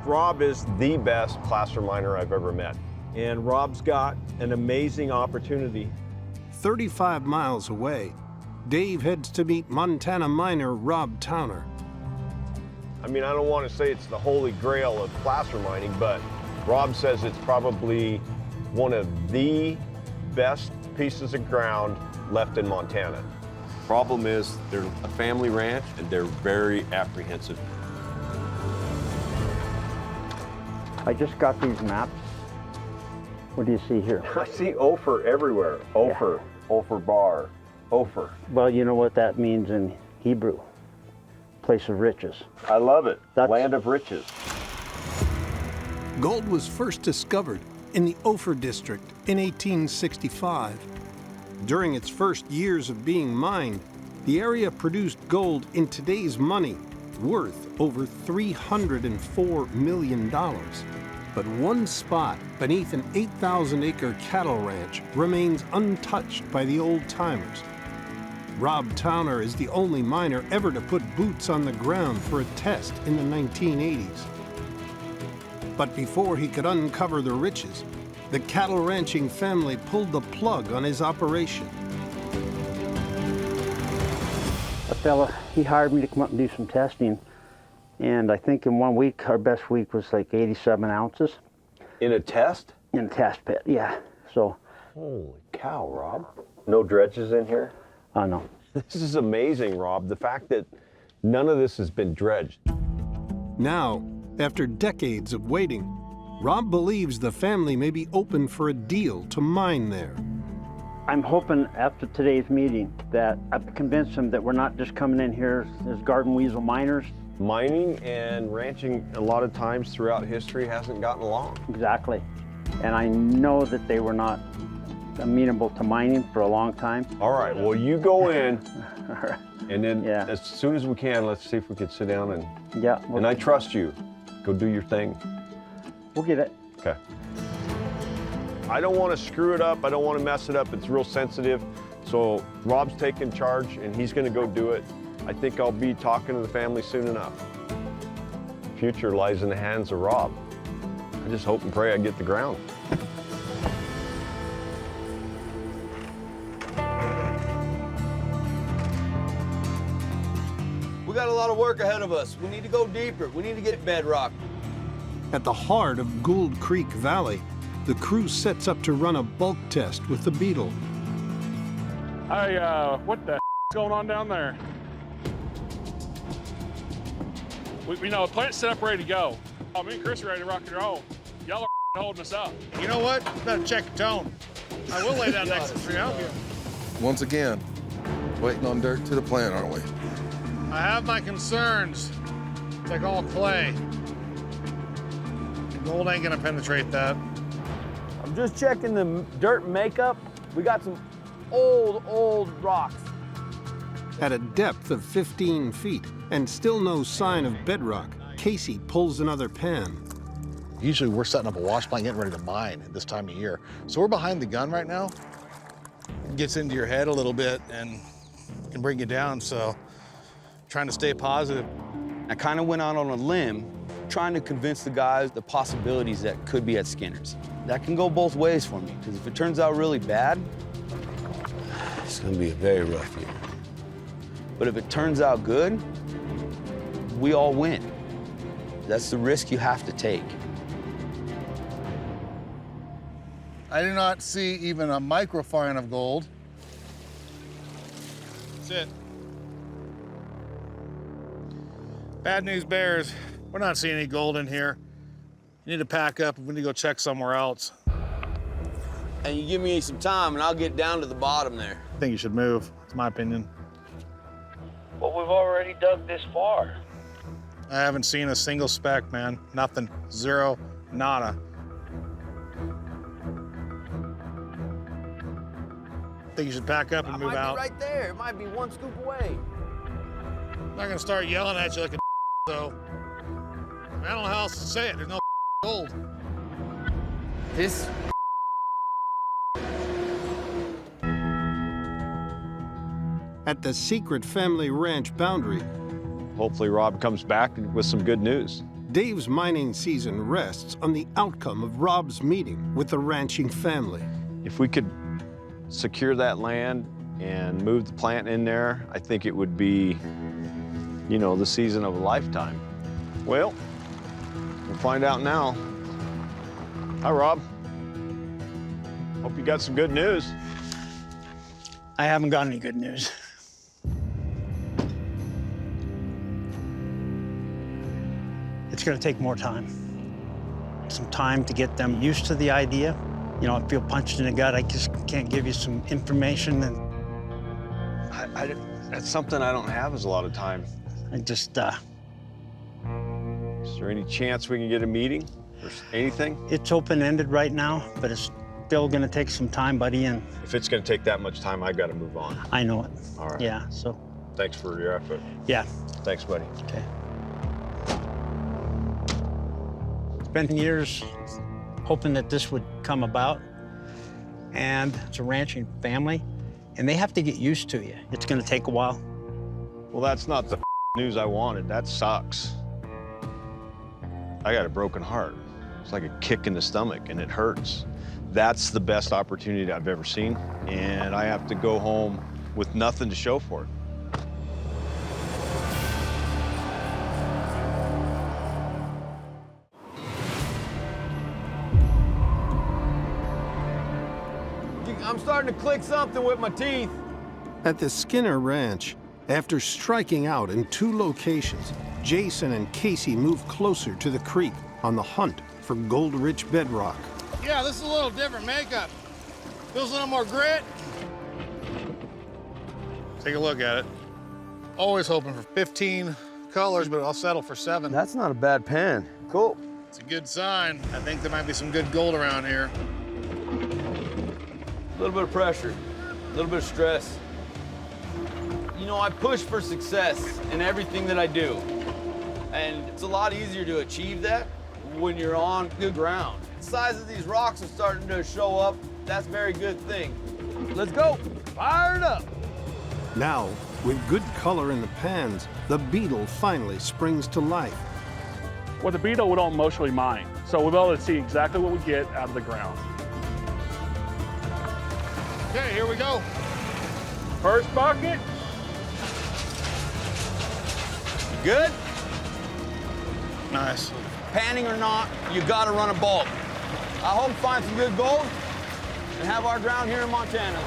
Rob is the best placer miner I've ever met. And Rob's got an amazing opportunity. 35 miles away, Dave heads to meet Montana miner Rob Towner. I mean, I don't want to say it's the holy grail of placer mining, but Rob says it's probably one of the best pieces of ground left in Montana. Problem is, they're a family ranch and they're very apprehensive. I just got these maps. What do you see here? I see Ophir everywhere. Ophir, yeah. Ophir bar, Ophir. Well, you know what that means in Hebrew? Place of riches. I love it. Land of riches. Gold was first discovered in the Ophir district in 1865. During its first years of being mined, the area produced gold in today's money worth over $304 million. But one spot beneath an 8,000-acre cattle ranch remains untouched by the old-timers. Rob Towner is the only miner ever to put boots on the ground for a test in the 1980s. But before he could uncover the riches, the cattle ranching family pulled the plug on his operation. A fella, he hired me to come up and do some testing. And I think in 1 week, our best week was like 87 ounces. In a test? In a test pit, yeah. So. Holy cow, Rob. No dredges in here? No. This is amazing, Rob. The fact that none of this has been dredged. Now, after decades of waiting, Rob believes the family may be open for a deal to mine there. I'm hoping after today's meeting that I've convinced them that we're not just coming in here as garden weasel miners. Mining and ranching a lot of times throughout history hasn't gotten along. Exactly. And I know that they were not amenable to mining for a long time. All right, well, you go in, and then Yeah. as soon as we can, let's see if we can sit down and... Yeah. And I trust you. Go do your thing. We'll get it. Okay. I don't want to screw it up. I don't want to mess it up. It's real sensitive. So Rob's taking charge, and he's going to go do it. I think I'll be talking to the family soon enough. Future lies in the hands of Rob. I just hope and pray I get the ground. We got a lot of work ahead of us. We need to go deeper. We need to get bedrock. At the heart of Gould Creek Valley, the crew sets up to run a bulk test with the Beetle. Hey, what the is going on down there? We know, the plant's set up ready to go. Oh, me and Chris are ready to rock and roll. Y'all are holding us up. You know what? Better check your tone. I will lay down next to you. Once again, waiting on dirt to the plant, aren't we? I have my concerns. It's like all clay. Gold ain't gonna penetrate that. I'm just checking the dirt makeup. We got some old rocks. At a depth of 15 feet and still no sign of bedrock, Casey pulls another pan. Usually we're setting up a wash plant getting ready to mine at this time of year. So we're behind the gun right now. It gets into your head a little bit and can bring you down, so trying to stay positive. I kind of went out on a limb trying to convince the guys the possibilities that could be at Skinner's. That can go both ways for me, because if it turns out really bad, it's gonna be a very rough year. But if it turns out good, we all win. That's the risk you have to take. I do not see even a microfine of gold. That's it. Bad news bears, we're not seeing any gold in here. You need to pack up and we need to go check somewhere else. And you give me some time and I'll get down to the bottom there. I think you should move, it's my opinion. Well, we've already dug this far. I haven't seen a single speck, man. Nothing, zero, nada. I think you should pack up and move out. It might be right there. It might be one scoop away. I'm not gonna start yelling at you like a so. I don't know how else to say it. There's no gold. This At the secret family ranch boundary, Hopefully Rob comes back with some good news. Dave's mining season rests on the outcome of Rob's meeting with the ranching family. If we could secure that land and move the plant in there, I think it would be, you know, the season of a lifetime. Well, we'll find out now. Hi, Rob. Hope you got some good news. I haven't got any good news. It's gonna take more time. Some time to get them used to the idea. You know, I feel punched in the gut. I just can't give you some information, and That's something I don't have is a lot of time. I just, Is there any chance we can get a meeting or anything? it's open-ended right now, but it's still gonna take some time, buddy, and If it's gonna take that much time, I gotta move on. I know it. All right. Yeah, so, Thanks for your effort. yeah, Thanks, buddy. okay. Spent years hoping that this would come about, and it's a ranching family, and they have to get used to you. It's gonna take a while. Well, that's not the news I wanted. That sucks. I got a broken heart. It's like a kick in the stomach, and it hurts. That's the best opportunity I've ever seen, and I have to go home with nothing to show for it. I'm starting to click something with my teeth. At the Skinner Ranch, after striking out in 2 locations, Jason and Casey move closer to the creek on the hunt for gold-rich bedrock. Yeah, this is a little different makeup. Feels a little more grit. Take a look at it. Always hoping for 15 colors, but I'll settle for 7. That's not a bad pen. Cool. It's a good sign. I think there might be some good gold around here. A little bit of pressure, a little bit of stress. You know, I push for success in everything that I do. And it's a lot easier to achieve that when you're on good ground. The size of these rocks are starting to show up. That's a very good thing. Let's go. Fire it up. Now, with good color in the pans, the beetle finally springs to life. With the beetle, we don't emotionally mine, so we'll be able to see exactly what we get out of the ground. Okay, here we go. First bucket. Good? Nice. Panning or not, you gotta run a bulk. I hope to find some good gold and have our ground here in Montana.